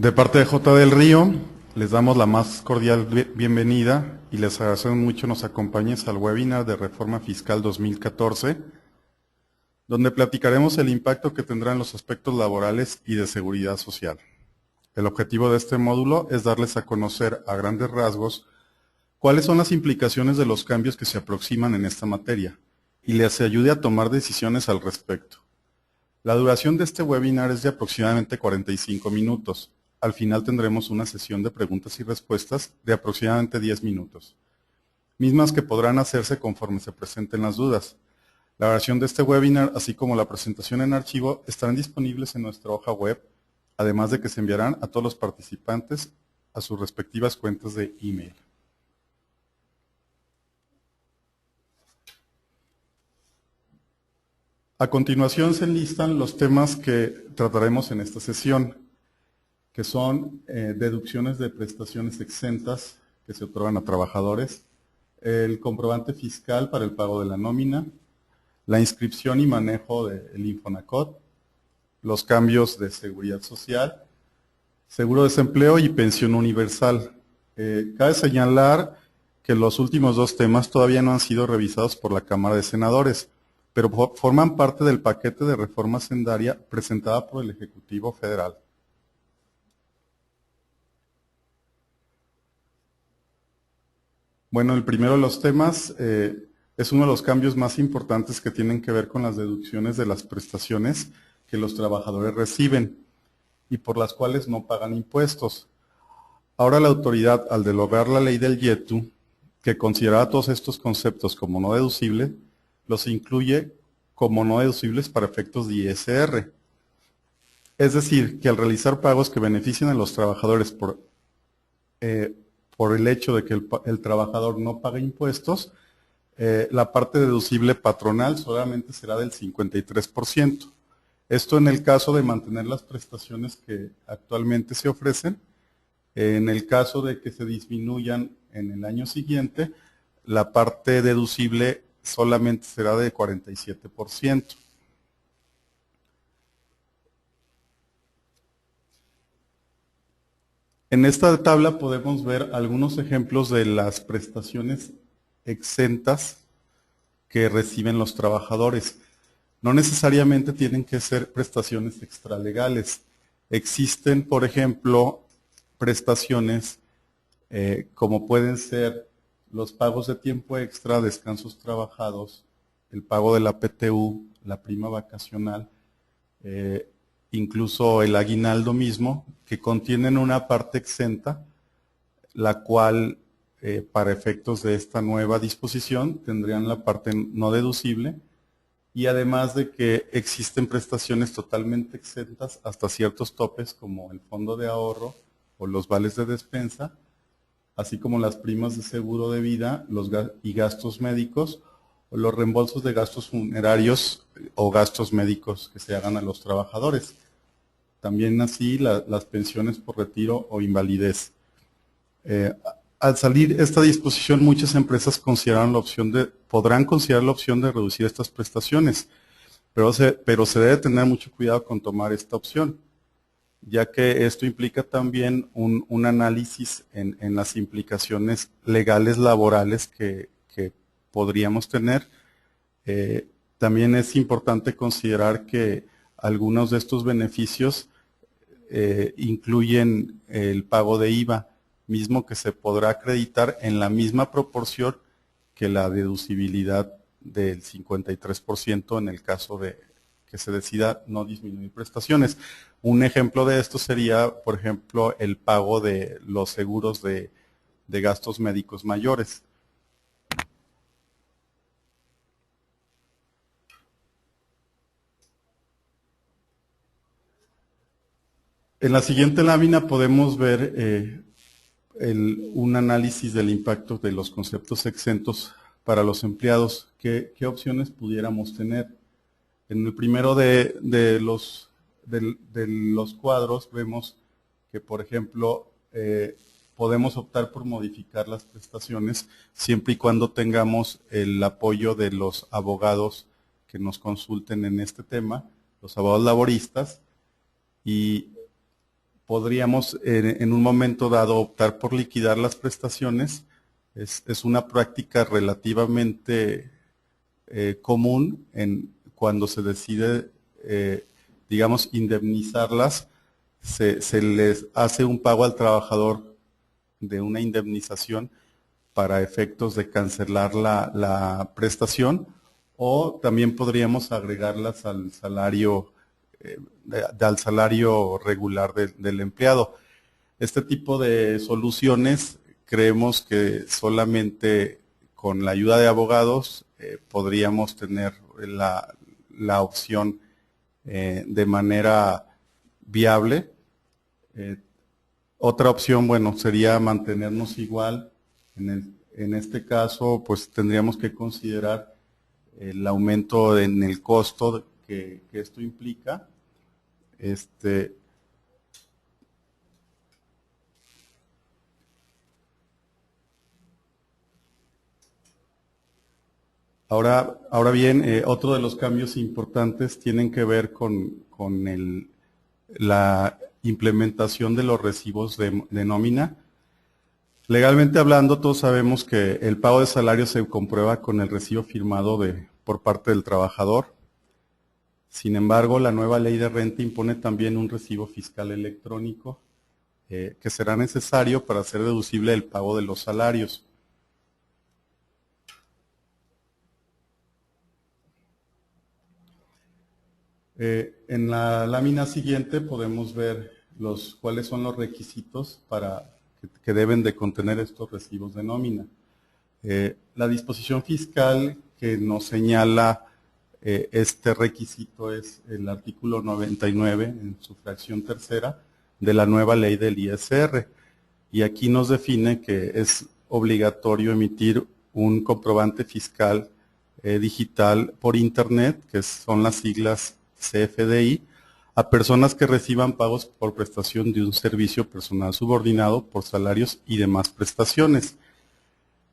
De parte de J. del Río, les damos la más cordial bienvenida y les agradecemos mucho nos acompañes al webinar de Reforma Fiscal 2014, donde platicaremos el impacto que tendrán los aspectos laborales y de seguridad social. El objetivo de este módulo es darles a conocer a grandes rasgos cuáles son las implicaciones de los cambios que se aproximan en esta materia y les ayude a tomar decisiones al respecto. La duración de este webinar es de aproximadamente 45 minutos. Al final tendremos una sesión de preguntas y respuestas de aproximadamente 10 minutos, mismas que podrán hacerse conforme se presenten las dudas. La grabación de este webinar, así como la presentación en archivo, estarán disponibles en nuestra hoja web, además de que se enviarán a todos los participantes a sus respectivas cuentas de email. A continuación se enlistan los temas que trataremos en esta sesión, que son deducciones de prestaciones exentas que se otorgan a trabajadores, el comprobante fiscal para el pago de la nómina, la inscripción y manejo del Infonacot, los cambios de seguridad social, seguro de desempleo y pensión universal. Cabe señalar que los últimos dos temas todavía no han sido revisados por la Cámara de Senadores, pero forman parte del paquete de reforma hacendaria presentada por el Ejecutivo Federal. Bueno, el primero de los temas es uno de los cambios más importantes que tienen que ver con las deducciones de las prestaciones que los trabajadores reciben y por las cuales no pagan impuestos. Ahora la autoridad, al derogar la ley del YETU, que consideraba todos estos conceptos como no deducibles, los incluye como no deducibles para efectos de ISR. Es decir, que al realizar pagos que beneficien a los trabajadores por el hecho de que el trabajador no pague impuestos, la parte deducible patronal solamente será del 53%. Esto en el caso de mantener las prestaciones que actualmente se ofrecen. En el caso de que se disminuyan en el año siguiente, la parte deducible solamente será de 47%. En esta tabla podemos ver algunos ejemplos de las prestaciones exentas que reciben los trabajadores. No necesariamente tienen que ser prestaciones extralegales. Existen, por ejemplo, prestaciones como pueden ser los pagos de tiempo extra, descansos trabajados, el pago de la PTU, la prima vacacional, incluso el aguinaldo mismo, que contienen una parte exenta, la cual para efectos de esta nueva disposición tendrían la parte no deducible, y además de que existen prestaciones totalmente exentas hasta ciertos topes como el fondo de ahorro o los vales de despensa, así como las primas de seguro de vida y gastos médicos o los reembolsos de gastos funerarios o gastos médicos que se hagan a los trabajadores. También así las pensiones por retiro o invalidez. Al salir esta disposición, muchas empresas podrán considerar la opción de reducir estas prestaciones, pero se debe tener mucho cuidado con tomar esta opción, ya que esto implica también un análisis en las implicaciones legales laborales que podríamos tener. También es importante considerar que algunos de estos beneficios incluyen el pago de IVA, mismo que se podrá acreditar en la misma proporción que la deducibilidad del 53% en el caso de que se decida no disminuir prestaciones. Un ejemplo de esto sería, por ejemplo, el pago de los seguros de gastos médicos mayores. En la siguiente lámina podemos ver un análisis del impacto de los conceptos exentos para los empleados. ¿Qué opciones pudiéramos tener? En el primero de los cuadros vemos que, por ejemplo, podemos optar por modificar las prestaciones siempre y cuando tengamos el apoyo de los abogados que nos consulten en este tema, los abogados laboristas, y podríamos en un momento dado optar por liquidar las prestaciones. Es una práctica relativamente común cuando se decide, digamos, indemnizarlas. Se les hace un pago al trabajador de una indemnización para efectos de cancelar la prestación, o también podríamos agregarlas al salario regular del empleado. Este tipo de soluciones creemos que solamente con la ayuda de abogados podríamos tener la opción de manera viable. Otra opción, bueno, sería mantenernos igual. En este caso, pues tendríamos que considerar el aumento en el costo que esto implica. Ahora bien, otro de los cambios importantes tienen que ver con la implementación de los recibos de nómina. Legalmente hablando, todos sabemos que el pago de salario se comprueba con el recibo firmado por parte del trabajador. Sin embargo, la nueva ley de renta impone también un recibo fiscal electrónico que será necesario para hacer deducible el pago de los salarios. En la lámina siguiente podemos ver cuáles son los requisitos que deben de contener estos recibos de nómina. La disposición fiscal que nos señala este requisito es el artículo 99 en su fracción tercera de la nueva ley del ISR, y aquí nos define que es obligatorio emitir un comprobante fiscal digital por internet, que son las siglas CFDI, a personas que reciban pagos por prestación de un servicio personal subordinado por salarios y demás prestaciones.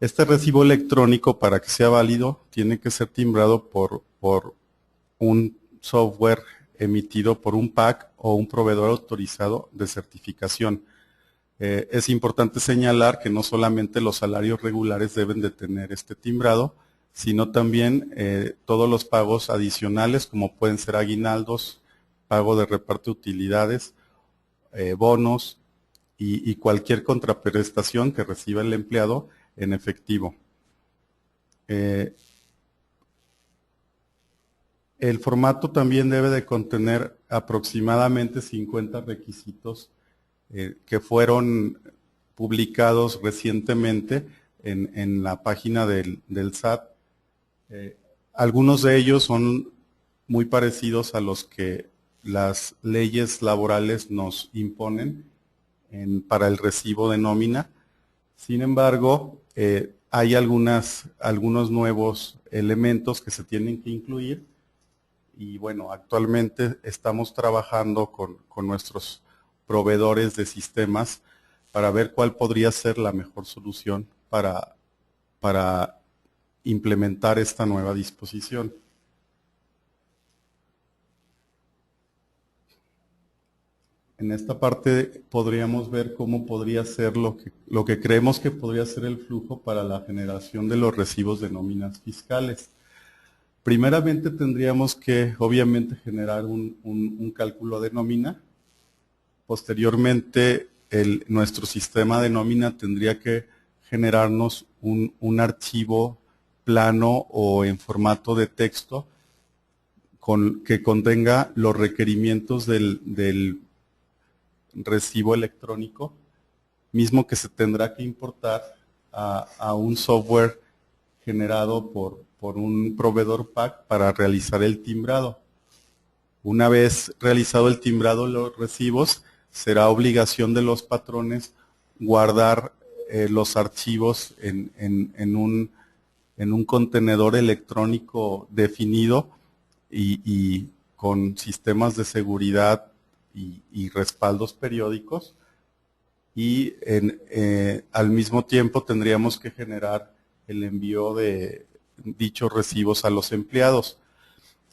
Este recibo electrónico, para que sea válido, tiene que ser timbrado por un software emitido por un PAC o un proveedor autorizado de certificación. Es importante señalar que no solamente los salarios regulares deben de tener este timbrado, sino también todos los pagos adicionales, como pueden ser aguinaldos, pago de reparto de utilidades, bonos y cualquier contraprestación que reciba el empleado en efectivo. El formato también debe de contener aproximadamente 50 requisitos que fueron publicados recientemente en la página del SAT. Algunos de ellos son muy parecidos a los que las leyes laborales nos imponen para el recibo de nómina. Sin embargo, hay algunos nuevos elementos que se tienen que incluir, y bueno, actualmente estamos trabajando con nuestros proveedores de sistemas para ver cuál podría ser la mejor solución para implementar esta nueva disposición. En esta parte podríamos ver cómo podría ser lo que creemos que podría ser el flujo para la generación de los recibos de nóminas fiscales. Primeramente tendríamos que, obviamente, generar un cálculo de nómina. Posteriormente, nuestro sistema de nómina tendría que generarnos un archivo plano o en formato de texto que contenga los requerimientos del recibo electrónico, mismo que se tendrá que importar a un software generado por un proveedor PAC para realizar el timbrado. Una vez realizado el timbrado de los recibos, será obligación de los patrones guardar los archivos en un contenedor electrónico definido y con sistemas de seguridad y respaldos periódicos, y al mismo tiempo tendríamos que generar el envío de dichos recibos a los empleados.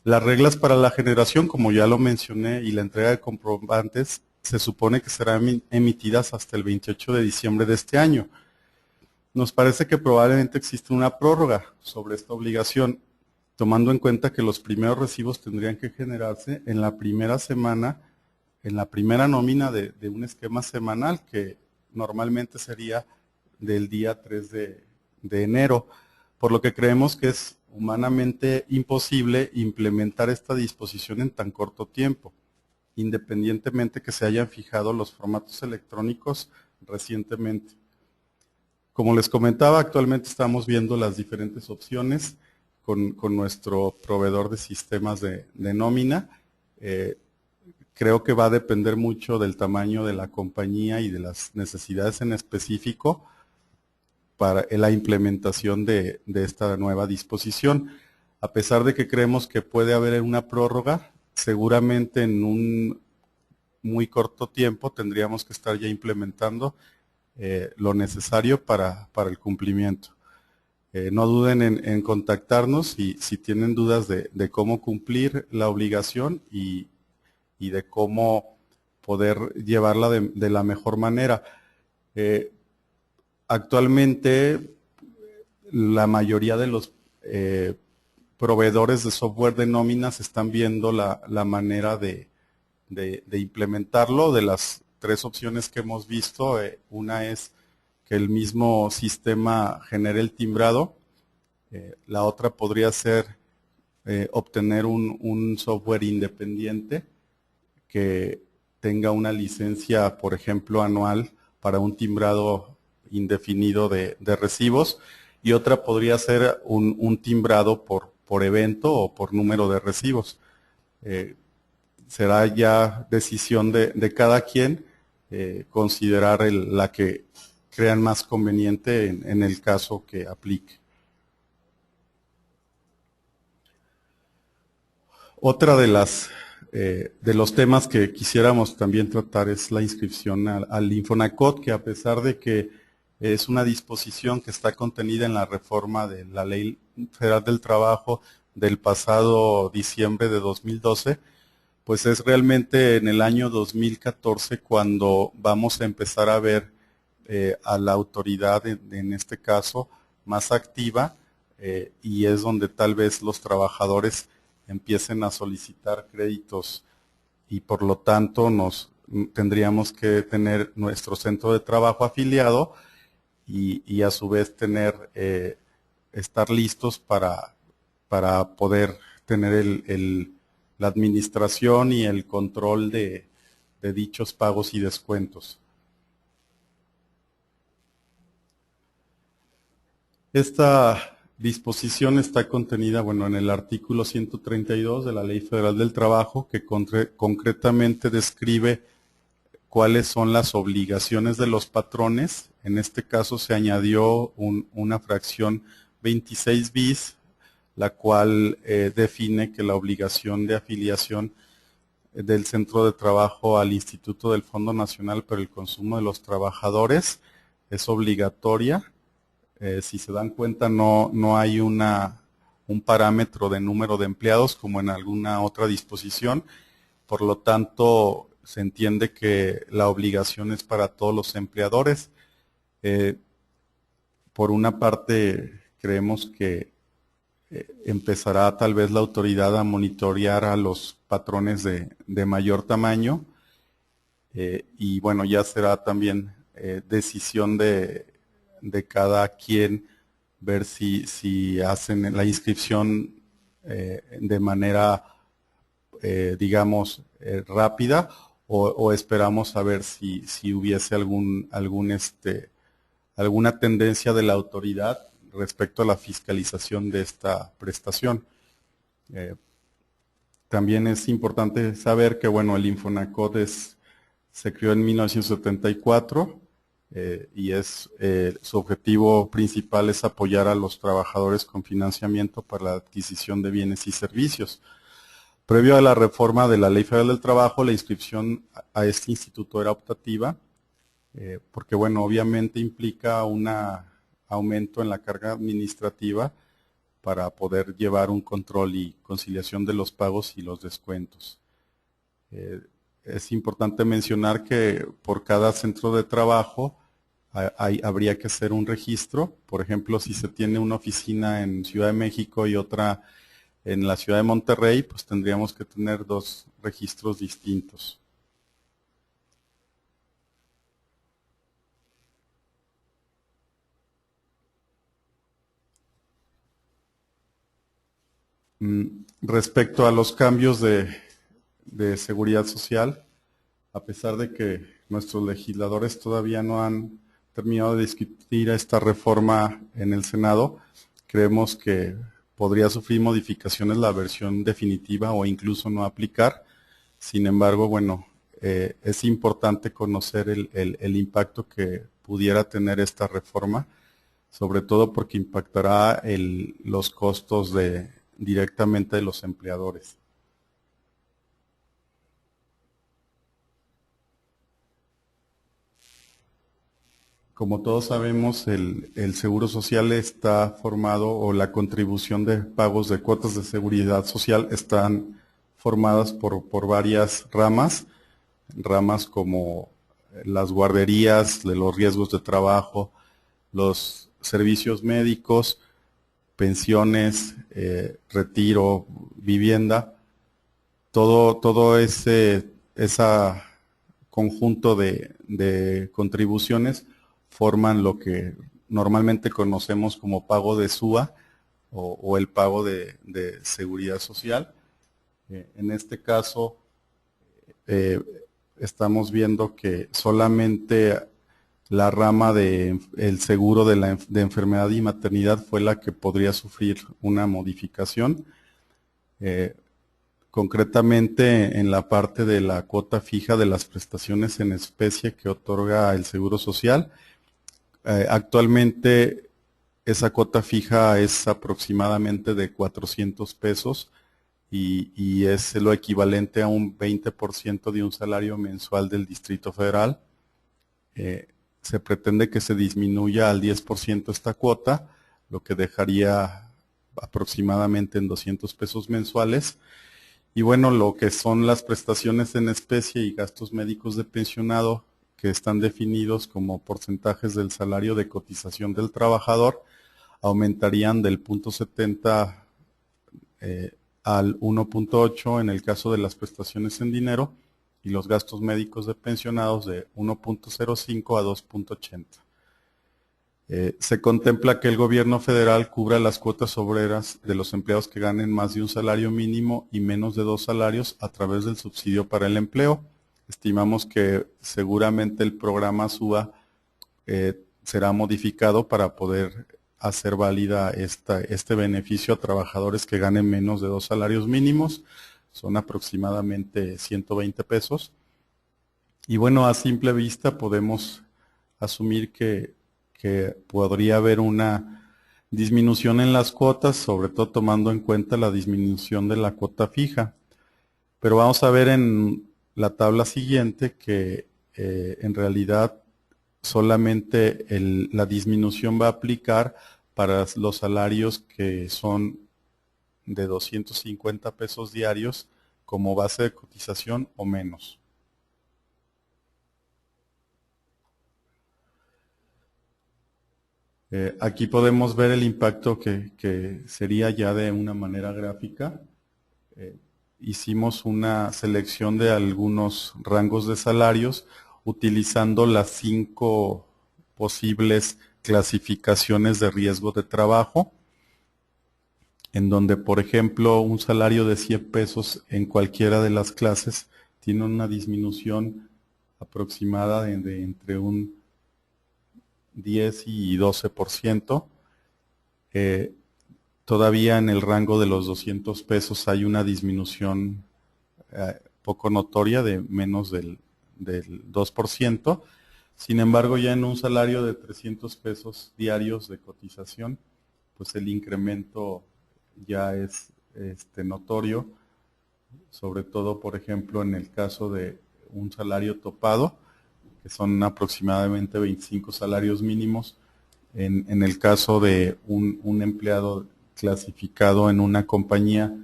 Las reglas para la generación, como ya lo mencioné, y la entrega de comprobantes se supone que serán emitidas hasta el 28 de diciembre de este año. Nos parece que probablemente existe una prórroga sobre esta obligación, tomando en cuenta que los primeros recibos tendrían que generarse en la primera semana, en la primera nómina de un esquema semanal, que normalmente sería del día 3 de enero, por lo que creemos que es humanamente imposible implementar esta disposición en tan corto tiempo, independientemente que se hayan fijado los formatos electrónicos recientemente. Como les comentaba, actualmente estamos viendo las diferentes opciones con nuestro proveedor de sistemas de nómina. Creo que va a depender mucho del tamaño de la compañía y de las necesidades en específico para la implementación de esta nueva disposición. A pesar de que creemos que puede haber una prórroga, seguramente en un muy corto tiempo tendríamos que estar ya implementando lo necesario para el cumplimiento. No duden en contactarnos si tienen dudas de cómo cumplir la obligación y de cómo poder llevarla de la mejor manera. Actualmente la mayoría de los proveedores de software de nóminas están viendo la manera de implementarlo. De las 3 opciones que hemos visto, una es que el mismo sistema genere el timbrado, la otra podría ser obtener un software independiente que tenga una licencia, por ejemplo, anual para un timbrado indefinido de recibos, y otra podría ser un timbrado por evento o por número de recibos. Será ya decisión de cada quien considerar la que crean más conveniente en el caso que aplique. Otra de los temas que quisiéramos también tratar es la inscripción al Infonacot, que a pesar de que es una disposición que está contenida en la reforma de la Ley Federal del Trabajo del pasado diciembre de 2012, pues es realmente en el año 2014 cuando vamos a empezar a ver a la autoridad, en este caso, más activa, y es donde tal vez los trabajadores empiecen a solicitar créditos y por lo tanto tendríamos que tener nuestro centro de trabajo afiliado y a su vez estar listos para poder tener la administración y el control de dichos pagos y descuentos. Esta disposición está contenida, en el artículo 132 de la Ley Federal del Trabajo, que concretamente describe cuáles son las obligaciones de los patrones. En este caso se añadió una fracción 26 bis, la cual define que la obligación de afiliación del centro de trabajo al Instituto del Fondo Nacional para el Consumo de los Trabajadores es obligatoria. Si se dan cuenta, no hay un parámetro de número de empleados como en alguna otra disposición. Por lo tanto, se entiende que la obligación es para todos los empleadores. Por una parte, creemos que empezará tal vez la autoridad a monitorear a los patrones de mayor tamaño y bueno, ya será también decisión de cada quien ver si hacen la inscripción de manera, digamos, rápida o esperamos a ver si hubiese alguna tendencia de la autoridad respecto a la fiscalización de esta prestación. También es importante saber que, el Infonacot se creó en 1974 y su objetivo principal es apoyar a los trabajadores con financiamiento para la adquisición de bienes y servicios. Previo a la reforma de la Ley Federal del Trabajo, la inscripción a este instituto era optativa, porque obviamente implica un aumento en la carga administrativa para poder llevar un control y conciliación de los pagos y los descuentos. es importante mencionar que por cada centro de trabajo habría que hacer un registro. Por ejemplo, si se tiene una oficina en Ciudad de México y otra en la Ciudad de Monterrey, pues tendríamos que tener dos registros distintos. Respecto a los cambios de seguridad social, a pesar de que nuestros legisladores todavía no han terminado de discutir esta reforma en el Senado, creemos que podría sufrir modificaciones la versión definitiva o incluso no aplicar. Sin embargo, bueno, es importante conocer el impacto que pudiera tener esta reforma, sobre todo porque impactará los costos directamente de los empleadores. Como todos sabemos, el Seguro Social está formado, o la contribución de pagos de cuotas de seguridad social están formadas por varias ramas como las guarderías, de los riesgos de trabajo, los servicios médicos, pensiones, retiro, vivienda, todo ese conjunto de contribuciones forman lo que normalmente conocemos como pago de SUA o el pago de seguridad social. En este caso, estamos viendo que solamente la rama del seguro de enfermedad y maternidad fue la que podría sufrir una modificación. Concretamente en la parte de la cuota fija de las prestaciones en especie que otorga el Seguro Social. Actualmente esa cuota fija es aproximadamente de 400 pesos y es lo equivalente a un 20% de un salario mensual del Distrito Federal. Se pretende que se disminuya al 10% esta cuota, lo que dejaría aproximadamente en 200 pesos mensuales. Y bueno, lo que son las prestaciones en especie y gastos médicos de pensionado, que están definidos como porcentajes del salario de cotización del trabajador, aumentarían del 0.70 al 1.8 en el caso de las prestaciones en dinero y los gastos médicos de pensionados de 1.05 a 2.80. Se contempla que el gobierno federal cubra las cuotas obreras de los empleados que ganen más de un salario mínimo y menos de 2 salarios a través del subsidio para el empleo. Estimamos que seguramente el programa SUA será modificado para poder hacer válida este beneficio a trabajadores que ganen menos de 2 salarios mínimos. Son aproximadamente 120 pesos. Y bueno, a simple vista podemos asumir que podría haber una disminución en las cuotas, sobre todo tomando en cuenta la disminución de la cuota fija. Pero vamos a ver en la tabla siguiente que en realidad solamente la disminución va a aplicar para los salarios que son de 250 pesos diarios como base de cotización o menos. Aquí podemos ver el impacto que sería ya de una manera gráfica. Hicimos una selección de algunos rangos de salarios utilizando las 5 posibles clasificaciones de riesgo de trabajo, en donde, por ejemplo, un salario de 100 pesos en cualquiera de las clases tiene una disminución aproximada de entre un 10 y 12%. Todavía en el rango de los 200 pesos hay una disminución poco notoria de menos del 2%. Sin embargo, ya en un salario de 300 pesos diarios de cotización, pues el incremento ya es notorio, sobre todo, por ejemplo, en el caso de un salario topado, que son aproximadamente 25 salarios mínimos. En el caso de un empleado clasificado en una compañía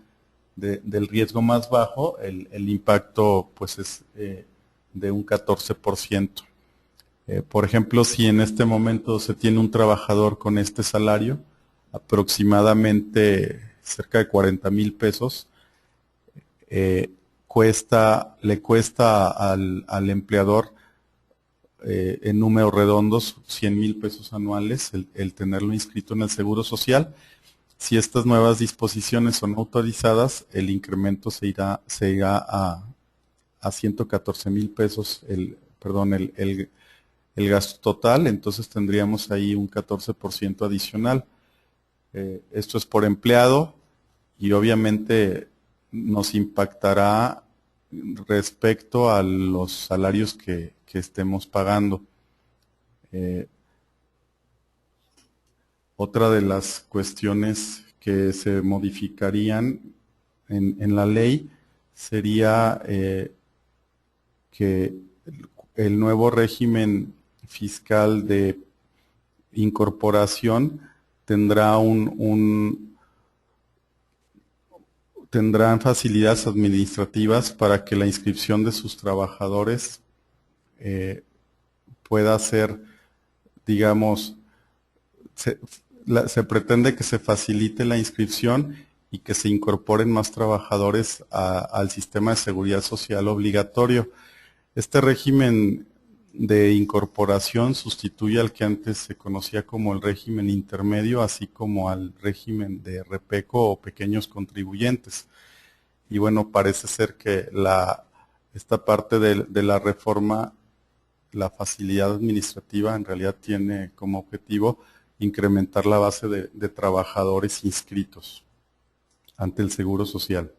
del riesgo más bajo, el impacto pues es de un 14%. Por ejemplo, si en este momento se tiene un trabajador con este salario, aproximadamente cerca de 40,000 pesos, le cuesta al empleador en números redondos 100,000 pesos anuales el tenerlo inscrito en el Seguro Social. Si estas nuevas disposiciones son autorizadas, el incremento se irá a 114,000 pesos, el gasto total, entonces tendríamos ahí un 14% adicional. Esto es por empleado y obviamente nos impactará respecto a los salarios que estemos pagando. Otra de las cuestiones que se modificarían en la ley sería que el nuevo régimen fiscal de incorporación tendrán facilidades administrativas para que la inscripción de sus trabajadores pueda ser, digamos, se pretende que se facilite la inscripción y que se incorporen más trabajadores al sistema de seguridad social obligatorio. Este régimen de incorporación sustituye al que antes se conocía como el régimen intermedio, así como al régimen de repeco o pequeños contribuyentes. Y bueno, parece ser que esta parte de la reforma, la facilidad administrativa, en realidad tiene como objetivo incrementar la base de trabajadores inscritos ante el Seguro Social.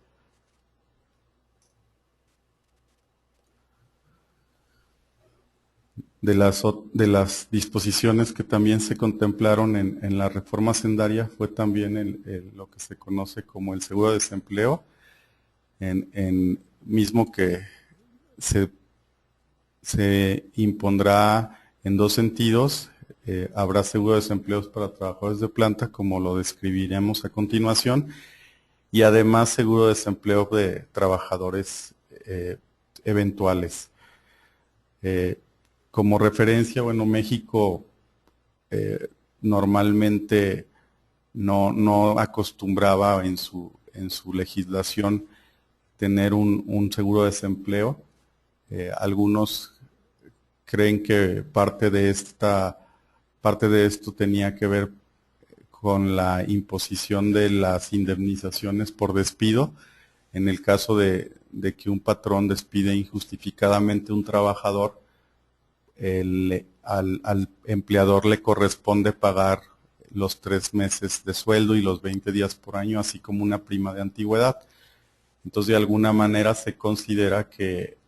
De las disposiciones que también se contemplaron en la reforma hacendaria fue también lo que se conoce como el seguro de desempleo, mismo que se impondrá en dos sentidos. Habrá seguro de desempleo para trabajadores de planta, como lo describiremos a continuación, y además seguro de desempleo de trabajadores eventuales. Como referencia, bueno, México normalmente no acostumbraba en su legislación tener un seguro de desempleo. Algunos creen que parte de esto tenía que ver con la imposición de las indemnizaciones por despido. En el caso de que un patrón despide injustificadamente a un trabajador, al empleador le corresponde pagar los 3 meses de sueldo y los 20 días por año, así como una prima de antigüedad. Entonces, de alguna manera se considera que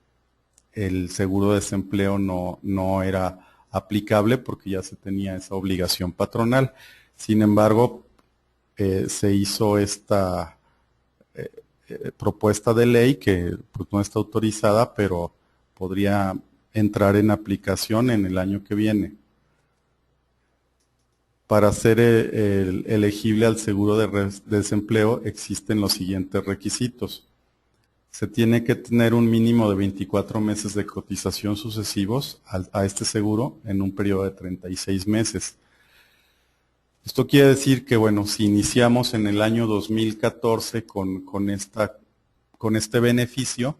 el seguro de desempleo no era aplicable porque ya se tenía esa obligación patronal. Sin embargo, se hizo esta propuesta de ley que pues, no está autorizada, pero podría entrar en aplicación en el año que viene. Para ser elegible al seguro de desempleo existen los siguientes requisitos. Se tiene que tener un mínimo de 24 meses de cotización sucesivos a este seguro en un periodo de 36 meses. Esto quiere decir que, bueno, si iniciamos en el año 2014 con este beneficio,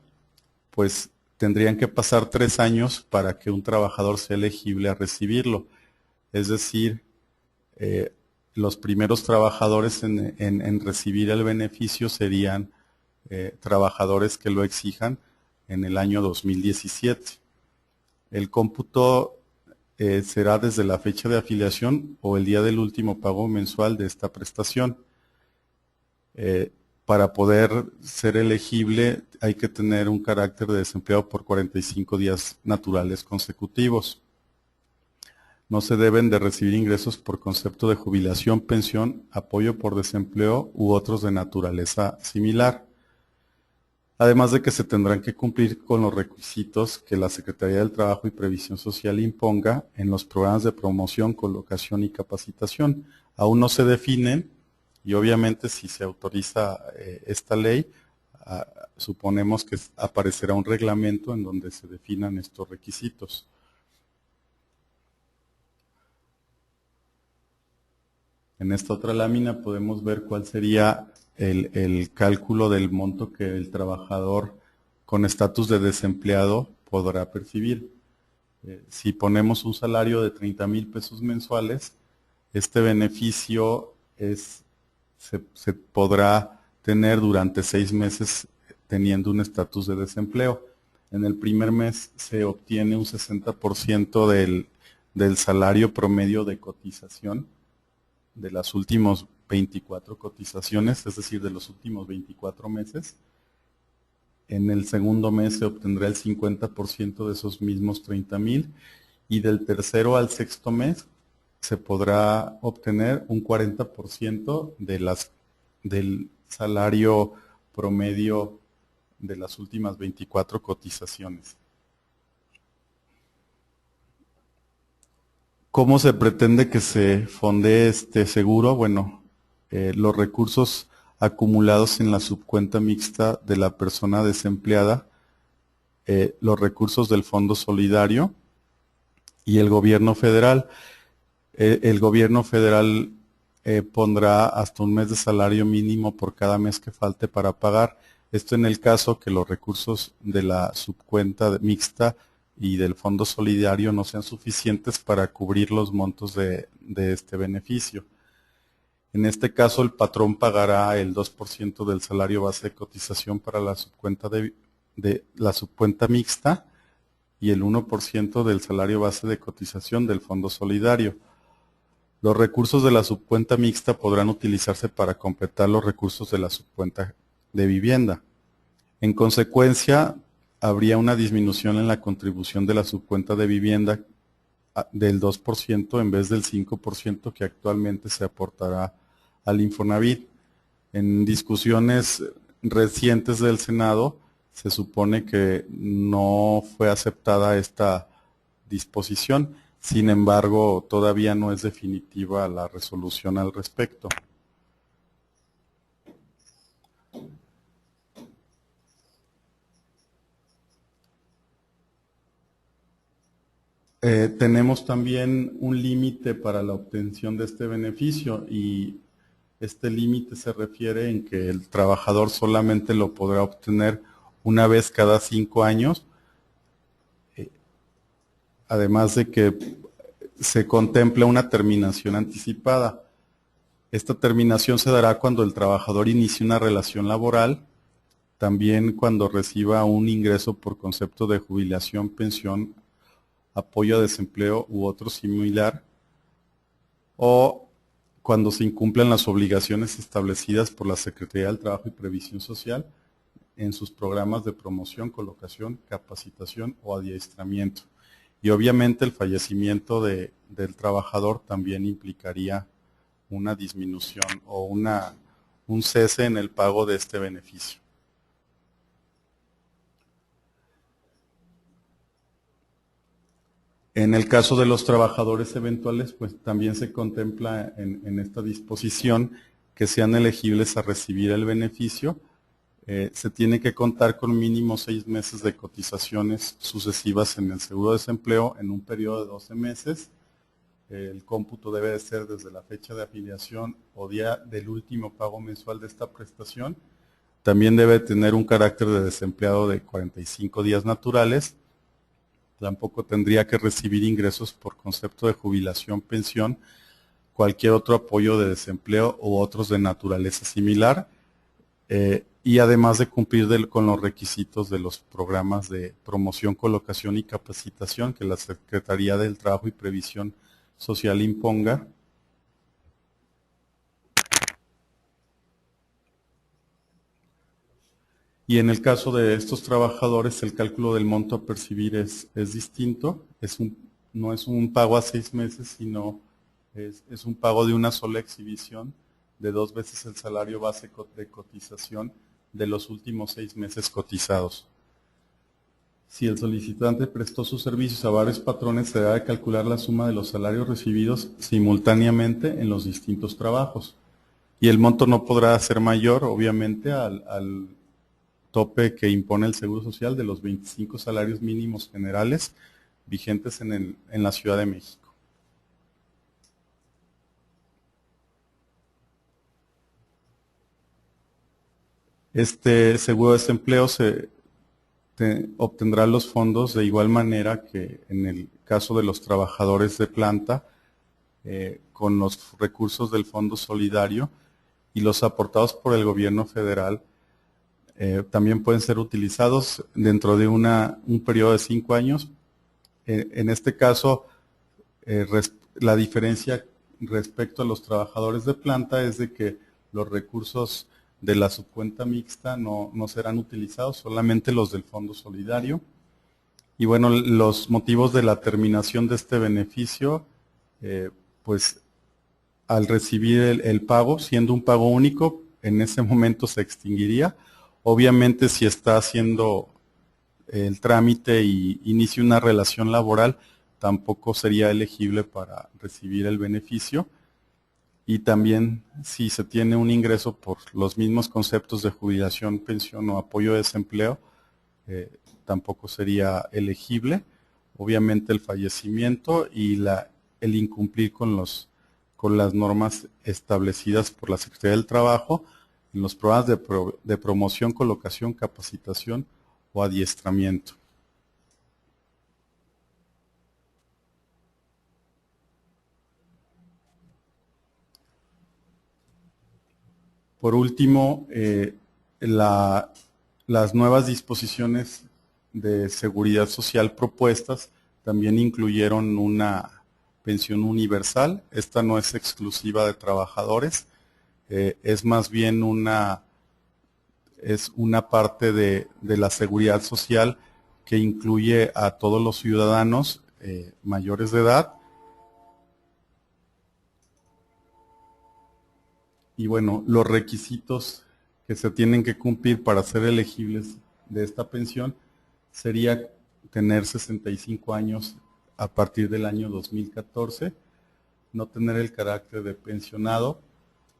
pues tendrían que pasar 3 años para que un trabajador sea elegible a recibirlo. Es decir, los primeros trabajadores en recibir el beneficio serían trabajadores que lo exijan en el año 2017. El cómputo será desde la fecha de afiliación o el día del último pago mensual de esta prestación. Para poder ser elegible hay que tener un carácter de desempleado por 45 días naturales consecutivos. No se deben de recibir ingresos por concepto de jubilación, pensión, apoyo por desempleo u otros de naturaleza similar. Además de que se tendrán que cumplir con los requisitos que la Secretaría del Trabajo y Previsión Social imponga en los programas de promoción, colocación y capacitación. Aún no se definen y obviamente si se autoriza esta ley, suponemos que aparecerá un reglamento en donde se definan estos requisitos. En esta otra lámina podemos ver cuál sería el cálculo del monto que el trabajador con estatus de desempleado podrá percibir. Si ponemos un salario de 30,000 pesos mensuales, este beneficio se podrá tener durante 6 meses teniendo un estatus de desempleo. En el primer mes se obtiene un 60% del salario promedio de cotización de las últimas 24 cotizaciones, es decir, de los últimos 24 meses. En el segundo mes se obtendrá el 50% de esos mismos 30,000 y del tercero al sexto mes se podrá obtener un 40% del salario promedio de las últimas 24 cotizaciones. ¿Cómo se pretende que se fondee este seguro? Bueno, los recursos acumulados en la subcuenta mixta de la persona desempleada, los recursos del Fondo Solidario y el gobierno federal. El gobierno federal pondrá hasta un mes de salario mínimo por cada mes que falte para pagar. Esto en el caso que los recursos de la subcuenta mixta y del Fondo Solidario no sean suficientes para cubrir los montos de este beneficio. En este caso, el patrón pagará el 2% del salario base de cotización para la subcuenta la subcuenta mixta y el 1% del salario base de cotización del Fondo Solidario. Los recursos de la subcuenta mixta podrán utilizarse para completar los recursos de la subcuenta de vivienda. En consecuencia, habría una disminución en la contribución de la subcuenta de vivienda del 2% en vez del 5% que actualmente se aportará al Infonavit. En discusiones recientes del Senado, se supone que no fue aceptada esta disposición. Sin embargo, todavía no es definitiva la resolución al respecto. Tenemos también un límite para la obtención de este beneficio y este límite se refiere en que el trabajador solamente lo podrá obtener una vez cada 5 años, además de que se contempla una terminación anticipada. Esta terminación se dará cuando el trabajador inicie una relación laboral, también cuando reciba un ingreso por concepto de jubilación, pensión, apoyo a desempleo u otro similar, o cuando se incumplan las obligaciones establecidas por la Secretaría del Trabajo y Previsión Social en sus programas de promoción, colocación, capacitación o adiestramiento. Y obviamente el fallecimiento del trabajador también implicaría una disminución o un cese en el pago de este beneficio. En el caso de los trabajadores eventuales, pues también se contempla en esta disposición que sean elegibles a recibir el beneficio. Se tiene que contar con mínimo 6 meses de cotizaciones sucesivas en el seguro de desempleo en un periodo de 12 meses. El cómputo debe de ser desde la fecha de afiliación o día del último pago mensual de esta prestación. También debe tener un carácter de desempleado de 45 días naturales. Tampoco tendría que recibir ingresos por concepto de jubilación, pensión, cualquier otro apoyo de desempleo u otros de naturaleza similar, y además de cumplir con los requisitos de los programas de promoción, colocación y capacitación que la Secretaría del Trabajo y Previsión Social imponga. Y en el caso de estos trabajadores, el cálculo del monto a percibir es distinto. No es un pago a 6 meses, sino es un pago de una sola exhibición de 2 veces el salario base de cotización de los últimos 6 meses cotizados. Si el solicitante prestó sus servicios a varios patrones, se debe calcular la suma de los salarios recibidos simultáneamente en los distintos trabajos. Y el monto no podrá ser mayor, obviamente, al tope que impone el Seguro Social de los 25 salarios mínimos generales vigentes en la Ciudad de México. Este seguro de desempleo obtendrá los fondos de igual manera que en el caso de los trabajadores de planta, con los recursos del Fondo Solidario y los aportados por el gobierno federal. También pueden ser utilizados dentro de un periodo de 5 años. En este caso, la diferencia respecto a los trabajadores de planta es de que los recursos de la subcuenta mixta no serán utilizados, solamente los del Fondo Solidario. Y bueno, los motivos de la terminación de este beneficio, pues al recibir el pago, siendo un pago único, en ese momento se extinguiría. Obviamente, si está haciendo el trámite y inicia una relación laboral, tampoco sería elegible para recibir el beneficio. Y también, si se tiene un ingreso por los mismos conceptos de jubilación, pensión o apoyo de desempleo, tampoco sería elegible. Obviamente, el fallecimiento y el incumplir con las normas establecidas por la Secretaría del Trabajo en los programas de promoción, colocación, capacitación o adiestramiento. Por último, las nuevas disposiciones de seguridad social propuestas también incluyeron una pensión universal. Esta no es exclusiva de trabajadores, es más bien una parte de la seguridad social que incluye a todos los ciudadanos mayores de edad. Y bueno, los requisitos que se tienen que cumplir para ser elegibles de esta pensión sería tener 65 años a partir del año 2014, no tener el carácter de pensionado,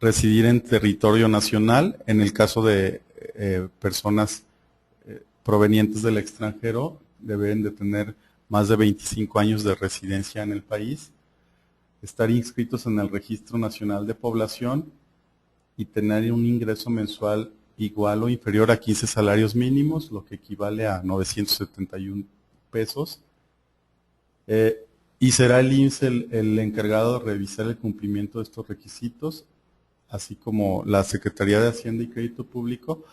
residir en territorio nacional, en el caso de personas provenientes del extranjero, deben de tener más de 25 años de residencia en el país, estar inscritos en el Registro Nacional de Población y tener un ingreso mensual igual o inferior a 15 salarios mínimos, lo que equivale a 971 pesos. Y será el IMSS el encargado de revisar el cumplimiento de estos requisitos, así como la Secretaría de Hacienda y Crédito Público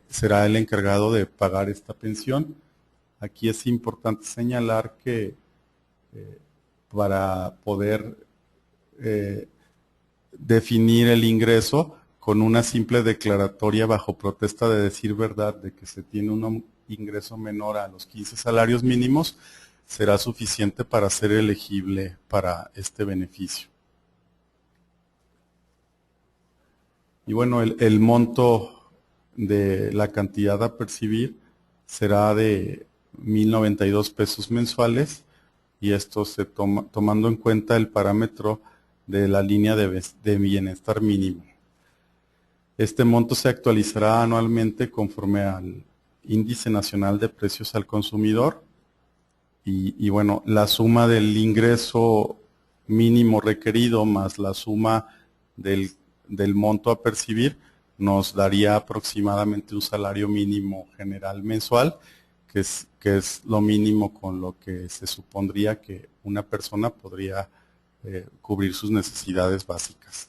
será el encargado de pagar esta pensión. Aquí es importante señalar que para poder definir el ingreso con una simple declaratoria bajo protesta de decir verdad de que se tiene un ingreso menor a los 15 salarios mínimos, será suficiente para ser elegible para este beneficio. Y bueno, el monto de la cantidad a percibir será de 1,092 pesos mensuales, y esto tomando en cuenta el parámetro de la línea de bienestar mínimo. Este monto se actualizará anualmente conforme al Índice Nacional de Precios al Consumidor, y bueno, la suma del ingreso mínimo requerido más la suma del monto a percibir nos daría aproximadamente un salario mínimo general mensual, que es lo mínimo con lo que se supondría que una persona podría cubrir sus necesidades básicas.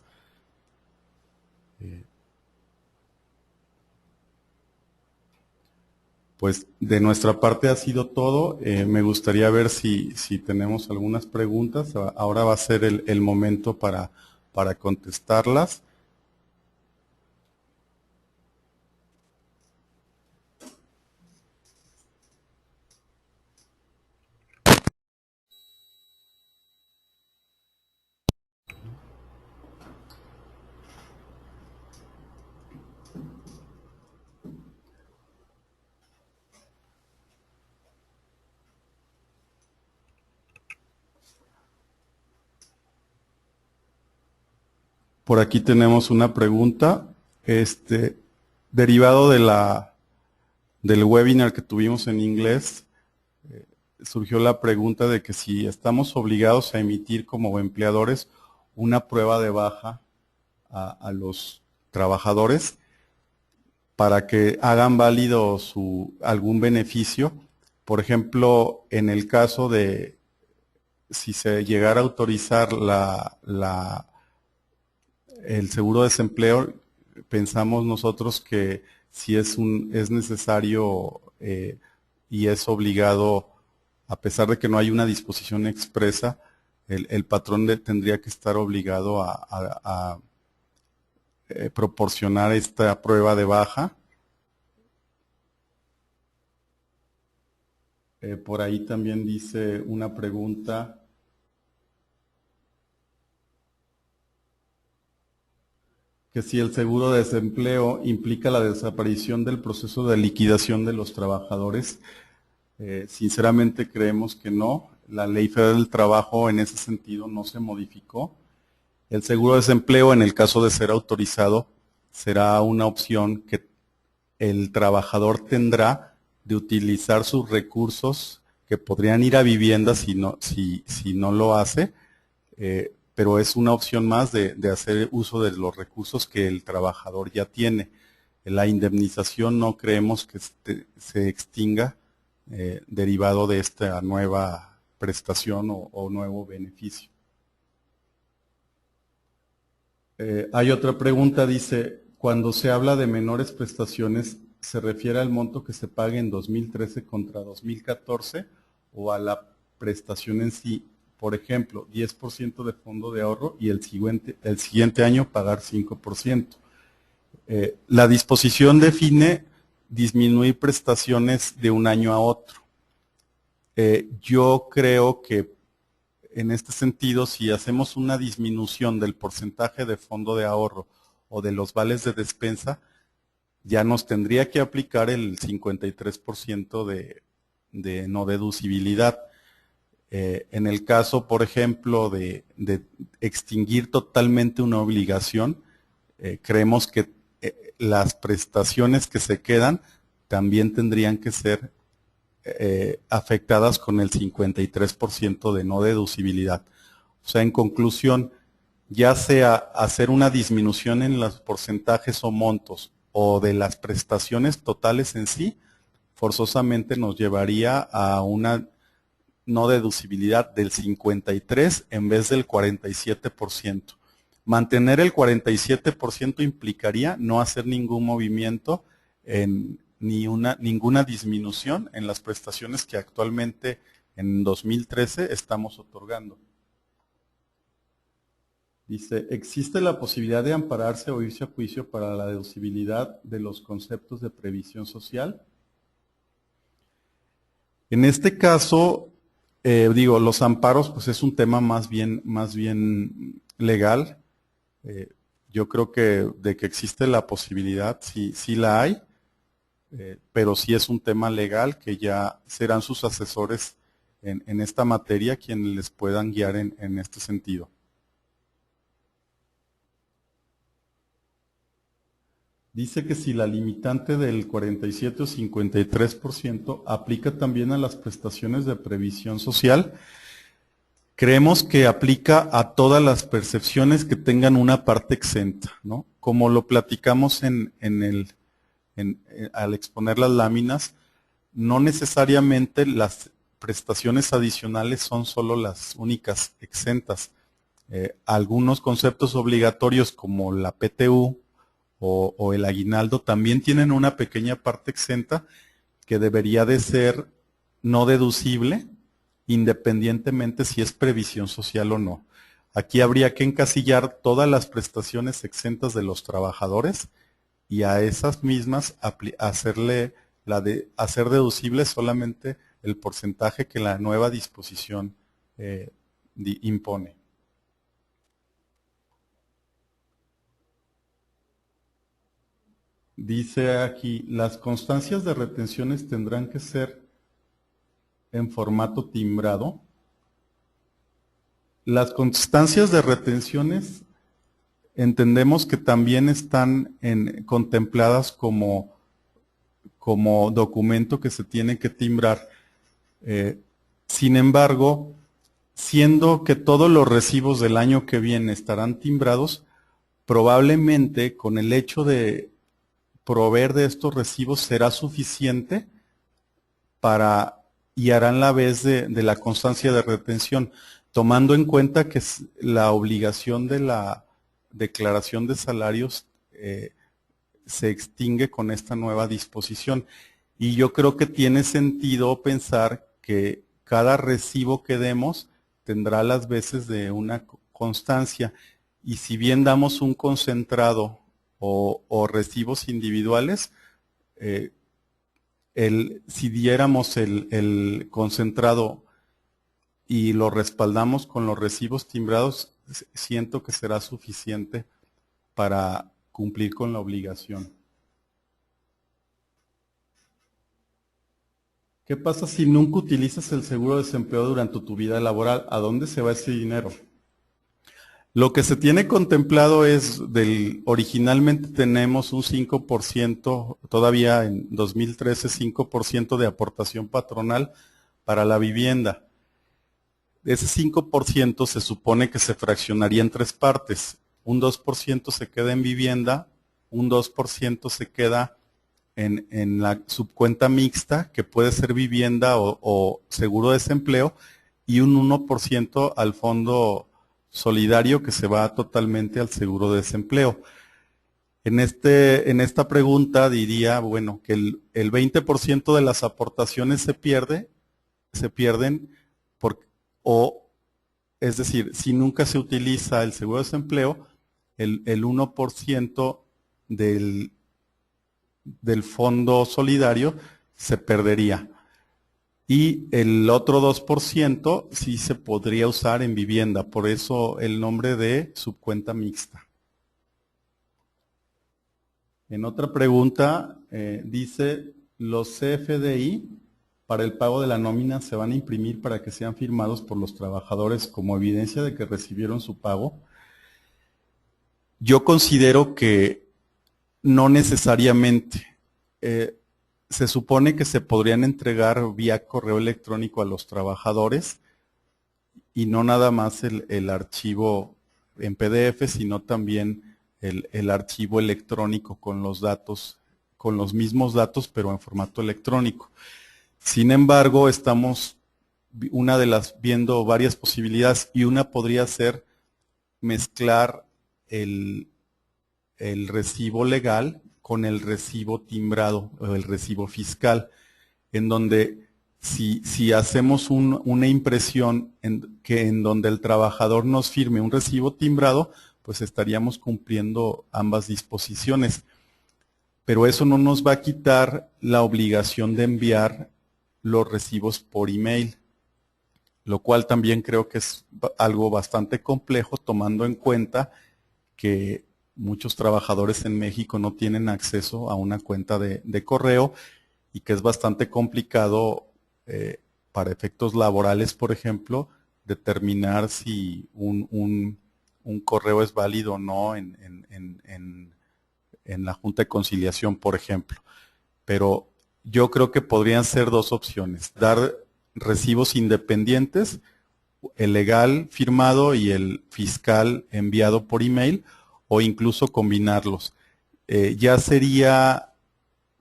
Pues de nuestra parte ha sido todo. Me gustaría ver si tenemos algunas preguntas. Ahora va a ser el momento para contestarlas. Por aquí tenemos una pregunta. derivado del webinar que tuvimos en inglés, surgió la pregunta de que si estamos obligados a emitir como empleadores una prueba de baja a los trabajadores para que hagan válido algún beneficio. Por ejemplo, en el caso de si se llegara a autorizar el seguro de desempleo, pensamos nosotros que si es necesario y es obligado, a pesar de que no hay una disposición expresa, el patrón tendría que estar obligado a proporcionar esta prueba de baja. Por ahí también dice una pregunta. Que si el seguro de desempleo implica la desaparición del proceso de liquidación de los trabajadores. Sinceramente creemos que no. La Ley Federal del Trabajo en ese sentido no se modificó. El seguro de desempleo, en el caso de ser autorizado, será una opción que el trabajador tendrá de utilizar sus recursos que podrían ir a viviendas si no lo hace, pero es una opción más de hacer uso de los recursos que el trabajador ya tiene. La indemnización no creemos que se extinga derivado de esta nueva prestación o nuevo beneficio. Hay otra pregunta, dice, cuando se habla de menores prestaciones, ¿se refiere al monto que se pague en 2013 contra 2014 o a la prestación en sí? Por ejemplo, 10% de fondo de ahorro y el siguiente año pagar 5%. La disposición define disminuir prestaciones de un año a otro. Yo creo que en este sentido, si hacemos una disminución del porcentaje de fondo de ahorro o de los vales de despensa, ya nos tendría que aplicar el 53% de no deducibilidad. En el caso, por ejemplo, de extinguir totalmente una obligación, creemos que las prestaciones que se quedan también tendrían que ser afectadas con el 53% de no deducibilidad. O sea, en conclusión, ya sea hacer una disminución en los porcentajes o montos o de las prestaciones totales en sí, forzosamente nos llevaría a una no deducibilidad del 53% en vez del 47%. Mantener el 47% implicaría no hacer ningún movimiento ninguna disminución en las prestaciones que actualmente en 2013 estamos otorgando. Dice, ¿existe la posibilidad de ampararse o irse a juicio para la deducibilidad de los conceptos de previsión social? En este caso, los amparos pues es un tema más bien legal. Yo creo que de que existe la posibilidad, sí la hay. Pero sí es un tema legal que ya serán sus asesores en esta materia quienes les puedan guiar en este sentido. Dice que si la limitante del 47 o 53% aplica también a las prestaciones de previsión social, creemos que aplica a todas las percepciones que tengan una parte exenta, ¿no? Como lo platicamos al exponer las láminas, no necesariamente las prestaciones adicionales son solo las únicas exentas. Algunos conceptos obligatorios como la PTU o el aguinaldo también tienen una pequeña parte exenta que debería de ser no deducible independientemente si es previsión social o no. Aquí habría que encasillar todas las prestaciones exentas de los trabajadores y a esas mismas hacer deducible solamente el porcentaje que la nueva disposición impone. Dice aquí, las constancias de retenciones tendrán que ser en formato timbrado. Las constancias de retenciones entendemos que también están contempladas como documento que se tiene que timbrar. Sin embargo, siendo que todos los recibos del año que viene estarán timbrados, probablemente con el hecho de proveer de estos recibos será suficiente y harán la vez de la constancia de retención, tomando en cuenta que la obligación de la declaración de salarios se extingue con esta nueva disposición. Y yo creo que tiene sentido pensar que cada recibo que demos tendrá las veces de una constancia. Y si bien damos un concentrado o recibos individuales, si diéramos el concentrado y lo respaldamos con los recibos timbrados, siento que será suficiente para cumplir con la obligación. ¿Qué pasa si nunca utilizas el seguro de desempleo durante tu vida laboral? ¿A dónde se va ese dinero? Lo que se tiene contemplado es, originalmente tenemos un 5%, todavía en 2013, 5% de aportación patronal para la vivienda. Ese 5% se supone que se fraccionaría en tres partes. Un 2% se queda en vivienda, un 2% se queda en la subcuenta mixta, que puede ser vivienda o seguro de desempleo, y un 1% al fondo solidario que se va totalmente al seguro de desempleo. En esta pregunta diría, bueno, que el 20% de las aportaciones se pierden es decir, si nunca se utiliza el seguro de desempleo, el 1% del fondo solidario se perdería. Y el otro 2% sí se podría usar en vivienda, por eso el nombre de subcuenta mixta. En otra pregunta dice, los CFDI para el pago de la nómina se van a imprimir para que sean firmados por los trabajadores como evidencia de que recibieron su pago. Yo considero que no necesariamente. Se supone que se podrían entregar vía correo electrónico a los trabajadores y no nada más el archivo en PDF, sino también el archivo electrónico con los datos, con los mismos datos, pero en formato electrónico. Sin embargo, estamos viendo varias posibilidades, y una podría ser mezclar el recibo legal con el recibo timbrado o el recibo fiscal, en donde si hacemos una impresión en donde el trabajador nos firme un recibo timbrado, pues estaríamos cumpliendo ambas disposiciones. Pero eso no nos va a quitar la obligación de enviar los recibos por email, lo cual también creo que es algo bastante complejo, tomando en cuenta que muchos trabajadores en México no tienen acceso a una cuenta de correo, y que es bastante complicado para efectos laborales, por ejemplo, determinar si un correo es válido o no en la Junta de Conciliación, por ejemplo. Pero yo creo que podrían ser dos opciones: dar recibos independientes, el legal firmado y el fiscal enviado por email, o incluso combinarlos. Ya sería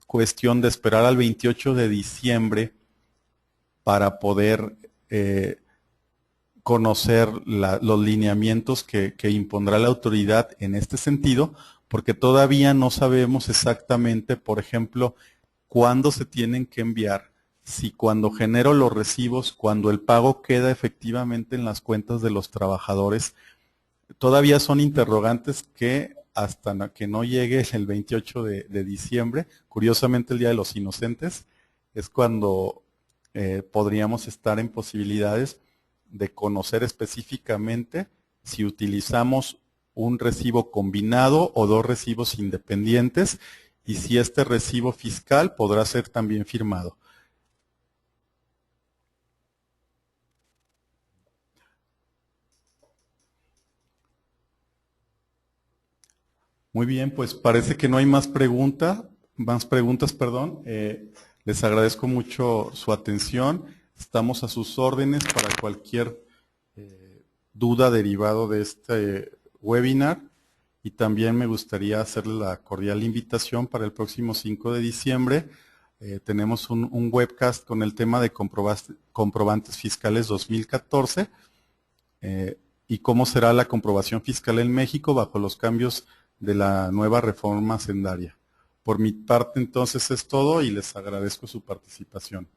cuestión de esperar al 28 de diciembre para poder conocer los lineamientos que impondrá la autoridad en este sentido, porque todavía no sabemos exactamente, por ejemplo, cuándo se tienen que enviar, si cuando genero los recibos, cuando el pago queda efectivamente en las cuentas de los trabajadores. Todavía son interrogantes que hasta que no llegue el 28 de diciembre, curiosamente el Día de los Inocentes, es cuando podríamos estar en posibilidades de conocer específicamente si utilizamos un recibo combinado o dos recibos independientes, y si este recibo fiscal podrá ser también firmado. Muy bien, pues parece que no hay más preguntas, perdón. Les agradezco mucho su atención. Estamos a sus órdenes para cualquier duda derivado de este webinar. Y también me gustaría hacerle la cordial invitación para el próximo 5 de diciembre. Tenemos un webcast con el tema de comprobantes fiscales 2014 y cómo será la comprobación fiscal en México bajo los cambios de la nueva reforma hacendaria. Por mi parte, entonces, es todo y les agradezco su participación.